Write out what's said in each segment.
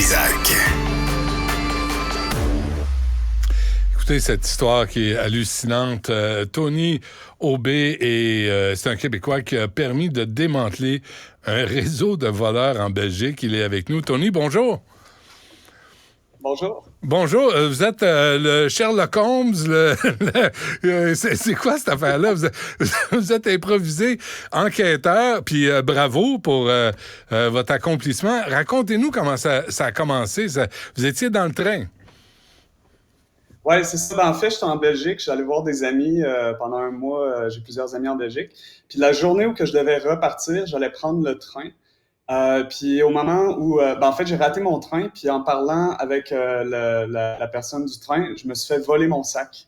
Trisac. Écoutez cette histoire qui est hallucinante. Tony Aubé, c'est un Québécois qui a permis de démanteler un réseau de voleurs en Belgique. Il est avec nous. Tony, bonjour. Bonjour. Bonjour, vous êtes le Sherlock Holmes. C'est quoi cette affaire-là? Vous êtes improvisé enquêteur, puis bravo pour votre accomplissement. Racontez-nous comment ça a commencé. Vous étiez dans le train. Oui, c'est ça. En fait, j'étais en Belgique. Je suis allé voir des amis pendant un mois. J'ai plusieurs amis en Belgique. Puis la journée où que je devais repartir, j'allais prendre le train. Puis au moment où, en fait, j'ai raté mon train. Puis en parlant avec la personne du train, je me suis fait voler mon sac.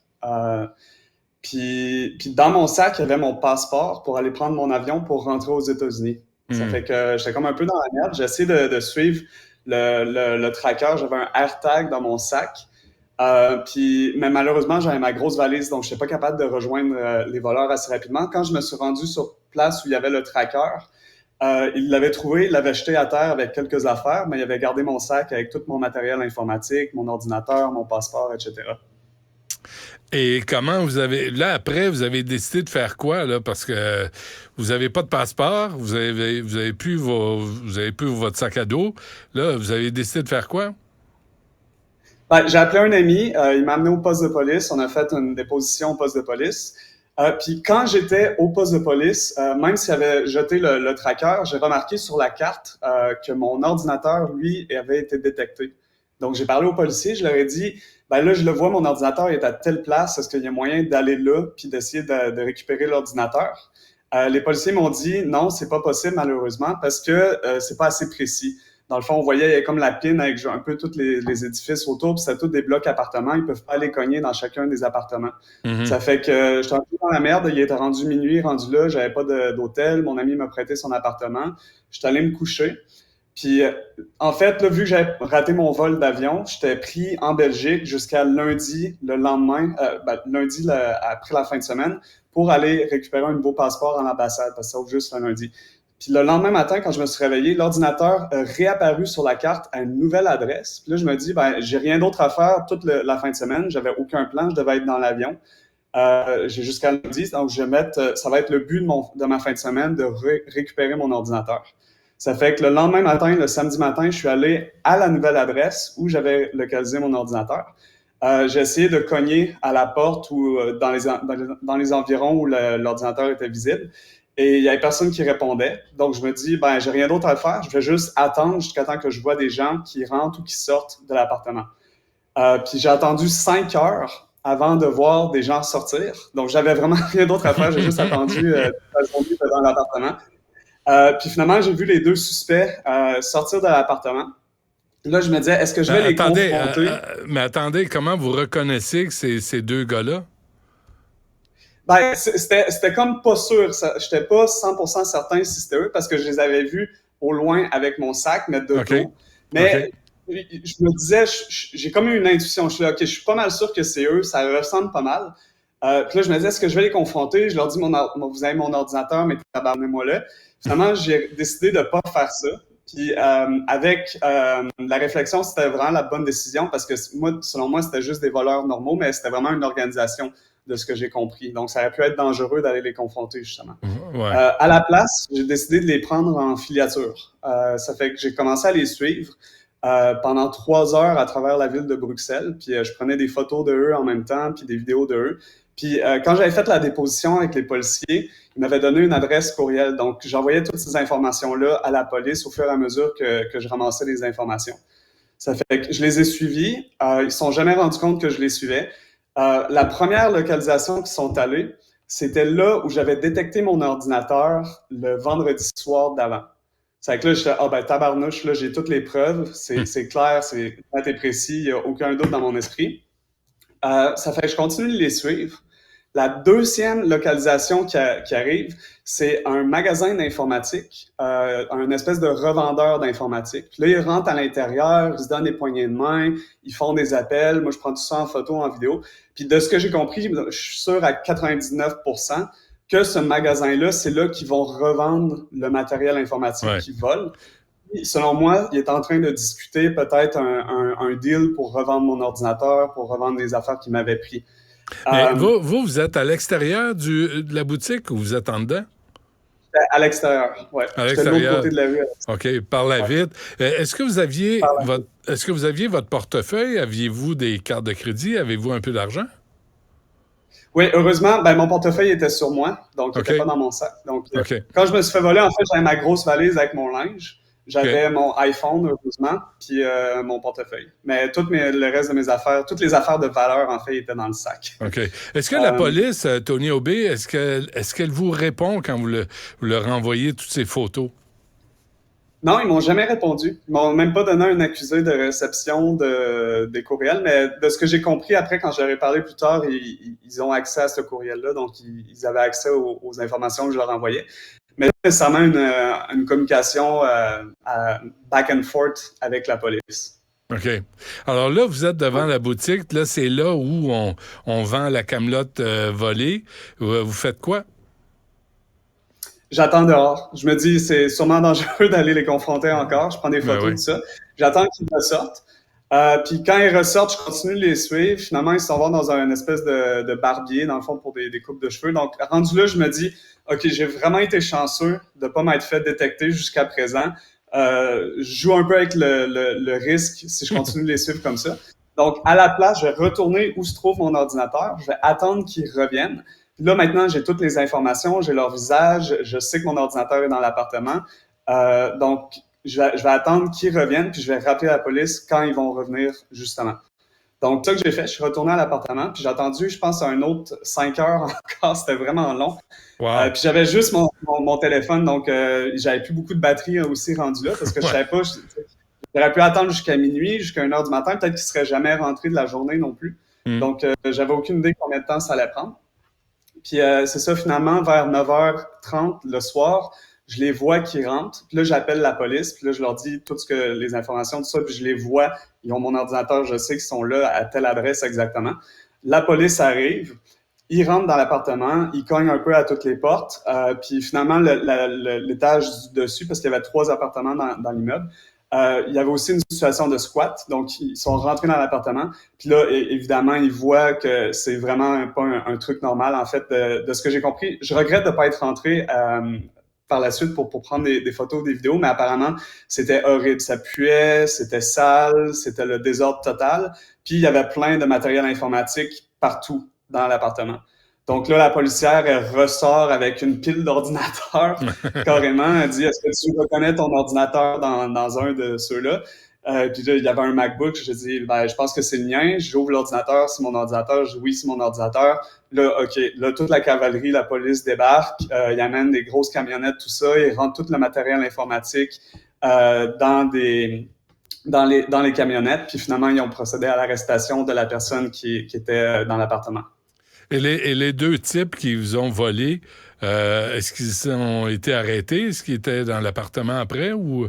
Puis dans mon sac, il y avait mon passeport pour aller prendre mon avion pour rentrer aux États-Unis. Ça fait que j'étais comme un peu dans la merde. J'ai essayé de suivre le tracker. J'avais un AirTag dans mon sac. Mais malheureusement, j'avais ma grosse valise, donc je n'étais pas capable de rejoindre les voleurs assez rapidement. Quand je me suis rendu sur place où il y avait le tracker, il l'avait trouvé, il l'avait jeté à terre avec quelques affaires, mais il avait gardé mon sac avec tout mon matériel informatique, mon ordinateur, mon passeport, etc. Et comment vous avez... Là, après, vous avez décidé de faire quoi, là? Parce que vous n'avez pas de passeport, vous avez plus votre sac à dos. Là, vous avez décidé de faire quoi? J'ai appelé un ami, il m'a amené au poste de police, on a fait une déposition au poste de police. Puis quand j'étais au poste de police, même s'il avait jeté le tracker, j'ai remarqué sur la carte que mon ordinateur, lui, avait été détecté. Donc j'ai parlé aux policiers, je leur ai dit, là je le vois, mon ordinateur est à telle place, est-ce qu'il y a moyen d'aller là puis d'essayer de récupérer l'ordinateur? Les policiers m'ont dit, non, c'est pas possible malheureusement parce que c'est pas assez précis. Dans le fond, on voyait, il y avait comme la pine avec un peu tous les édifices autour, puis c'était tous des blocs appartements. Ils peuvent pas aller cogner dans chacun des appartements. Mm-hmm. Ça fait que j'étais un peu dans la merde. Il était rendu minuit, rendu là, j'avais pas d'hôtel. Mon ami m'a prêté son appartement. J'étais allé me coucher. Puis, en fait, là, vu que j'avais raté mon vol d'avion, j'étais pris en Belgique jusqu'à lundi, le lendemain, lundi après la fin de semaine, pour aller récupérer un nouveau passeport en l'ambassade, parce que ça ouvre juste le lundi. Puis le lendemain matin, quand je me suis réveillé, l'ordinateur a réapparu sur la carte à une nouvelle adresse. Puis là, je me dis, j'ai rien d'autre à faire toute la fin de semaine. J'avais aucun plan, je devais être dans l'avion. J'ai jusqu'à lundi, donc ça va être le but de ma fin de semaine, de récupérer mon ordinateur. Ça fait que le lendemain matin, le samedi matin, je suis allé à la nouvelle adresse où j'avais localisé mon ordinateur. J'ai essayé de cogner à la porte ou dans les environs où l'ordinateur était visible. Et il y avait personne qui répondait. Donc, je me dis, j'ai rien d'autre à faire. Je vais juste attendre jusqu'à temps que je vois des gens qui rentrent ou qui sortent de l'appartement. Puis j'ai attendu 5 heures avant de voir des gens sortir. Donc, j'avais vraiment rien d'autre à faire. J'ai juste attendu la journée devant l'appartement. Puis finalement, j'ai vu les 2 suspects sortir de l'appartement. Là, je me disais, est-ce que je vais les confronter? Mais attendez, comment vous reconnaissez que c'est ces 2 gars-là? C'était comme pas sûr. J'étais pas 100% certain si c'était eux parce que je les avais vus au loin avec mon sac, mais de dos. Mais je me disais, j'ai comme eu une intuition. Je suis là, OK, je suis pas mal sûr que c'est eux. Ça ressemble pas mal. Puis là, je me disais, est-ce que je vais les confronter? Je leur dis, vous avez mon ordinateur, mais tabarnez-moi là. Finalement, j'ai décidé de pas faire ça. Puis avec la réflexion, c'était vraiment la bonne décision parce que selon moi, c'était juste des voleurs normaux, mais c'était vraiment une organisation de ce que j'ai compris. Donc, ça aurait pu être dangereux d'aller les confronter, justement. Ouais. À la place, j'ai décidé de les prendre en filature. Ça fait que j'ai commencé à les suivre pendant 3 heures à travers la ville de Bruxelles. Puis, je prenais des photos d'eux en même temps, puis des vidéos d'eux. Puis, quand j'avais fait la déposition avec les policiers, ils m'avaient donné une adresse courriel. Donc, j'envoyais toutes ces informations-là à la police au fur et à mesure que je ramassais les informations. Ça fait que je les ai suivis. Ils ne se sont jamais rendus compte que je les suivais. La première localisation qu'ils sont allés, c'était là où j'avais détecté mon ordinateur le vendredi soir d'avant. C'est que là, j'étais, tabarnouche, là, j'ai toutes les preuves, c'est clair, c'est net et précis, il n'y a aucun doute dans mon esprit. Ça fait que je continue de les suivre. La deuxième localisation qui arrive, c'est un magasin d'informatique, un espèce de revendeur d'informatique. Puis là, ils rentrent à l'intérieur, ils se donnent des poignées de main, ils font des appels. Moi, je prends tout ça en photo, en vidéo. Puis de ce que j'ai compris, je suis sûr à 99% que ce magasin-là, c'est là qu'ils vont revendre le matériel informatique qu'ils volent. selon moi, il est en train de discuter peut-être un deal pour revendre mon ordinateur, pour revendre les affaires qu'il m'avait pris. Mais Euh, vous êtes à l'extérieur de la boutique ou vous êtes en dedans? à l'extérieur, ouais. À J'étais de l'autre l'extérieur. côté de la rue. OK, par la Ouais, vitre. Est-ce que vous aviez par la rue. votre portefeuille? Aviez-vous des cartes de crédit? Avez-vous un peu d'argent? Oui, heureusement, ben, mon portefeuille était sur moi, donc il n'était pas OK. dans mon sac. Donc, OK. quand je me suis fait voler, en fait, j'avais ma grosse valise avec mon linge. OK. J'avais mon iPhone, heureusement, puis mon portefeuille. Mais le reste de mes affaires, toutes les affaires de valeur, en fait, étaient dans le sac. OK. Est-ce que la Euh, police, Tony Aubé, est-ce qu'elle vous répond quand vous leur renvoyez toutes ces photos? non, ils m'ont jamais répondu. Ils m'ont même pas donné un accusé de réception des courriels, mais de ce que j'ai compris après, quand j'aurais parlé plus tard, ils ont accès à ce courriel-là, donc ils avaient accès aux informations que je leur envoyais. Mais pas nécessairement une communication back and forth avec la police. OK. Alors là, vous êtes devant la boutique. Là, c'est là où on vend la camelote volée. Vous faites quoi? J'attends dehors. Je me dis, c'est sûrement dangereux d'aller les confronter encore. Je prends des Ben photos oui. de ça. J'attends qu'ils ressortent. Puis quand ils ressortent, je continue de les suivre. Finalement, ils s'en vont dans un espèce de barbier, dans le fond, pour des coupes de cheveux. Donc, rendu là, je me dis, OK, j'ai vraiment été chanceux de ne pas m'être fait détecter jusqu'à présent. Je joue un peu avec le risque si je continue de les suivre comme ça. Donc, à la place, je vais retourner où se trouve mon ordinateur. Je vais attendre qu'ils reviennent. Puis là, maintenant, j'ai toutes les informations, j'ai leur visage, je sais que mon ordinateur est dans l'appartement. Donc, je vais attendre qu'ils reviennent, puis je vais rappeler la police quand ils vont revenir, justement. Donc, ça que j'ai fait, je suis retourné à l'appartement, puis j'ai attendu, je pense, un autre 5 heures encore, c'était vraiment long. Wow. Puis j'avais juste mon téléphone, donc j'avais plus beaucoup de batterie aussi rendu là, parce que je Ouais. savais pas, j'aurais pu attendre jusqu'à minuit, jusqu'à 1 heure du matin, peut-être qu'il serait jamais rentré de la journée non plus. Hmm. Donc, j'avais aucune idée combien de temps ça allait prendre. Puis c'est ça, finalement, vers 9h30 le soir, je les vois qui rentrent. Puis là, j'appelle la police. Puis là, je leur dis les informations, tout ça. Puis je les vois. Ils ont mon ordinateur. Je sais qu'ils sont là à telle adresse exactement. La police arrive. Ils rentrent dans l'appartement. Ils cognent un peu à toutes les portes. Puis finalement, l'étage du dessus, parce qu'il y avait 3 appartements dans l'immeuble, il y avait aussi une situation de squat. Donc, ils sont rentrés dans l'appartement. Puis là, évidemment, ils voient que c'est vraiment pas un truc normal, en fait, de ce que j'ai compris. Je regrette de pas être rentré par la suite pour prendre des photos, des vidéos, mais apparemment, c'était horrible. Ça puait, c'était sale, c'était le désordre total. Puis, il y avait plein de matériel informatique partout dans l'appartement. Donc là, la policière, elle ressort avec une pile d'ordinateurs, carrément. Elle dit, est-ce que tu reconnais ton ordinateur dans un de ceux-là? Puis là, il y avait un MacBook. Je dis, ben, je pense que c'est le mien. J'ouvre l'ordinateur, c'est mon ordinateur. Je dis, oui, c'est mon ordinateur. Là, OK. Là, toute la cavalerie, la police débarque. Ils amènent des grosses camionnettes, tout ça. Ils rentrent tout le matériel informatique dans les camionnettes. Puis finalement, ils ont procédé à l'arrestation de la personne qui était dans l'appartement. Et les deux types qui vous ont volé, est-ce qu'ils ont été arrêtés? Est-ce qu'ils étaient dans l'appartement après ou...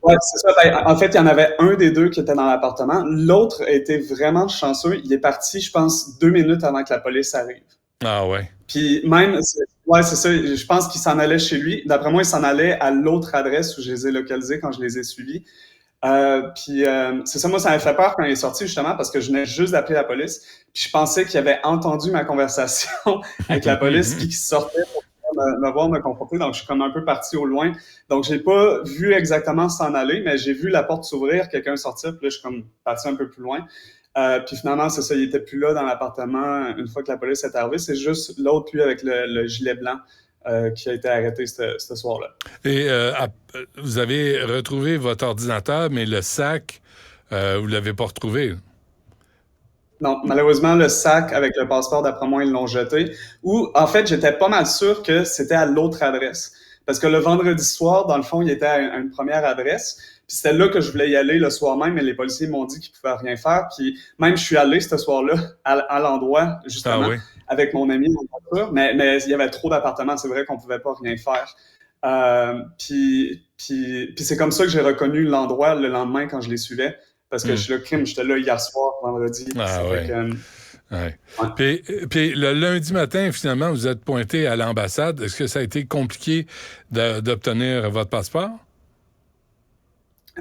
Ouais, c'est ça. Ben, en fait, il y en avait un des deux qui était dans l'appartement. L'autre a été vraiment chanceux. Il est parti, je pense, 2 minutes avant que la police arrive. Ah ouais. Puis même, ouais, c'est ça. Je pense qu'il s'en allait chez lui. D'après moi, il s'en allait à l'autre adresse où je les ai localisés quand je les ai suivis. Puis c'est ça, moi, ça m'a fait peur quand il est sorti, justement, parce que je venais juste d'appeler la police. Puis je pensais qu'il avait entendu ma conversation avec la police, puis qu'il sortait pour me voir me confronter. Donc, je suis comme un peu parti au loin. Donc, j'ai pas vu exactement s'en aller, mais j'ai vu la porte s'ouvrir, quelqu'un sortir, puis là, je suis comme parti un peu plus loin. Puis finalement, c'est ça, il était plus là dans l'appartement une fois que la police est arrivée. C'est juste l'autre, lui, avec le gilet blanc, qui a été arrêté ce soir-là. Et vous avez retrouvé votre ordinateur, mais le sac, vous l'avez pas retrouvé. Non, malheureusement, le sac avec le passeport, d'après moi, ils l'ont jeté. Ou, en fait, j'étais pas mal sûr que c'était à l'autre adresse. Parce que le vendredi soir, dans le fond, il était à une première adresse. Puis c'était là que je voulais y aller le soir même, mais les policiers m'ont dit qu'ils pouvaient rien faire. Puis même, je suis allé ce soir-là à l'endroit, justement, Ah oui. avec mon ami en voiture. Mais il y avait trop d'appartements. C'est vrai qu'on pouvait pas rien faire. Puis c'est comme ça que j'ai reconnu l'endroit le lendemain quand je les suivais. Parce que j'étais là hier soir, vendredi. Ah ouais. Ouais. Ouais. Puis le lundi matin, finalement, vous êtes pointé à l'ambassade. Est-ce que ça a été compliqué d'obtenir votre passeport?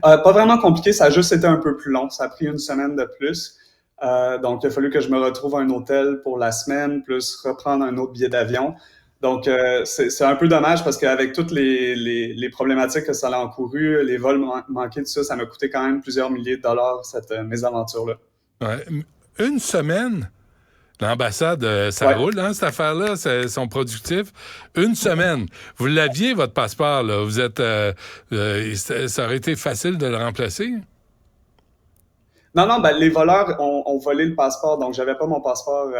Pas vraiment compliqué, ça a juste été un peu plus long. Ça a pris une semaine de plus. Donc, il a fallu que je me retrouve à un hôtel pour la semaine, plus reprendre un autre billet d'avion. Donc, c'est un peu dommage parce qu'avec toutes les problématiques que ça a encouru, les vols manqués, tout ça, ça m'a coûté quand même plusieurs milliers de dollars, cette mésaventure-là. Ouais. Une semaine? L'ambassade, ça Ouais. roule, hein, cette affaire-là? Ils sont productifs. Une semaine. Vous l'aviez, votre passeport, là. Vous êtes... ça aurait été facile de le remplacer? Non, non, ben, les voleurs ont volé le passeport, donc j'avais pas mon passeport.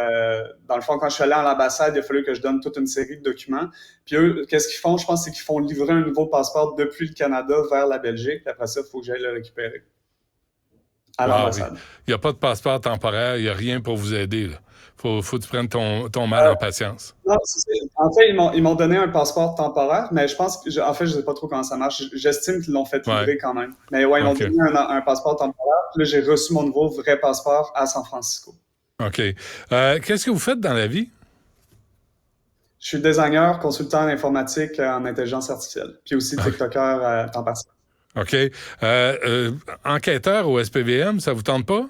Dans le fond, quand je suis allé à l'ambassade, il a fallu que je donne toute une série de documents. Puis eux, qu'est-ce qu'ils font? Je pense c'est qu'ils font livrer un nouveau passeport depuis le Canada vers la Belgique. Puis après ça, il faut que j'aille le récupérer à Wow, il l'ambassade. n'y a pas de passeport temporaire, il n'y a rien pour vous aider, là. Faut que tu prennes ton mal en patience. Non, en fait, ils m'ont donné un passeport temporaire, mais je pense que, en fait, je sais pas trop comment ça marche. J'estime qu'ils l'ont fait Ouais, livrer quand même. Mais ouais, ils m'ont OK. donné un passeport temporaire. Puis là, j'ai reçu mon nouveau vrai passeport à San Francisco. OK. Qu'est-ce que vous faites dans la vie? Je suis designer, consultant en informatique en intelligence artificielle, puis aussi TikToker à temps partiel. OK. Enquêteur au SPVM, ça vous tente pas?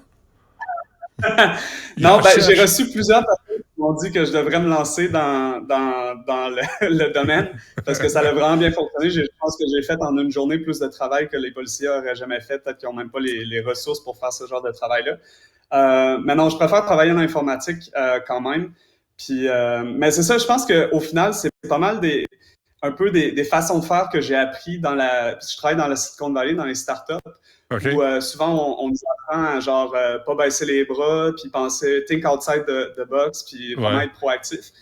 Il Non, en ben, j'ai cherche. reçu plusieurs personnes qui m'ont dit que je devrais me lancer dans le domaine parce que ça a vraiment bien fonctionné. Je pense que j'ai fait en une journée plus de travail que les policiers auraient jamais fait. Peut-être qu'ils n'ont même pas les ressources pour faire ce genre de travail-là. Mais non, je préfère travailler en informatique quand même. Puis, mais c'est ça, je pense qu'au final, c'est pas mal un peu des façons de faire que j'ai appris je travaille dans la Silicon Valley, dans les startups, OK. où souvent on nous apprend à genre pas baisser les bras, puis penser, think outside the box, puis vraiment Ouais. être proactif.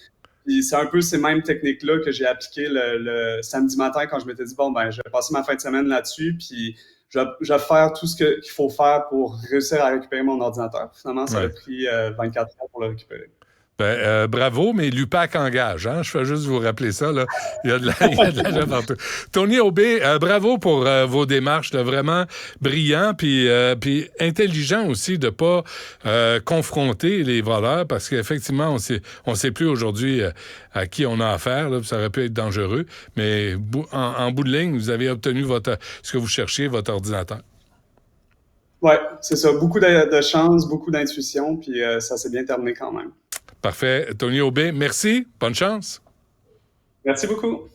Puis c'est un peu ces mêmes techniques-là que j'ai appliquées le samedi matin quand je m'étais dit, bon, ben, je vais passer ma fin de semaine là-dessus, puis je vais faire tout ce qu'il faut faire pour réussir à récupérer mon ordinateur. Finalement, ça a Ouais. pris 24 heures pour le récupérer. Ben, bravo, mais l'UPAC engage. Hein? Je fais juste vous rappeler ça. Là. Il y a de l'argent partout. Tony Aubé, bravo pour vos démarches. Là, vraiment brillant puis intelligent aussi de ne pas confronter les voleurs parce qu'effectivement, on sait plus aujourd'hui à qui on a affaire. Là, ça aurait pu être dangereux. Mais en bout de ligne, vous avez obtenu ce que vous cherchiez, votre ordinateur. Ouais, c'est ça. Beaucoup de chance, beaucoup d'intuition, puis ça s'est bien terminé quand même. Parfait. Tony Aubé, merci. Bonne chance. Merci beaucoup.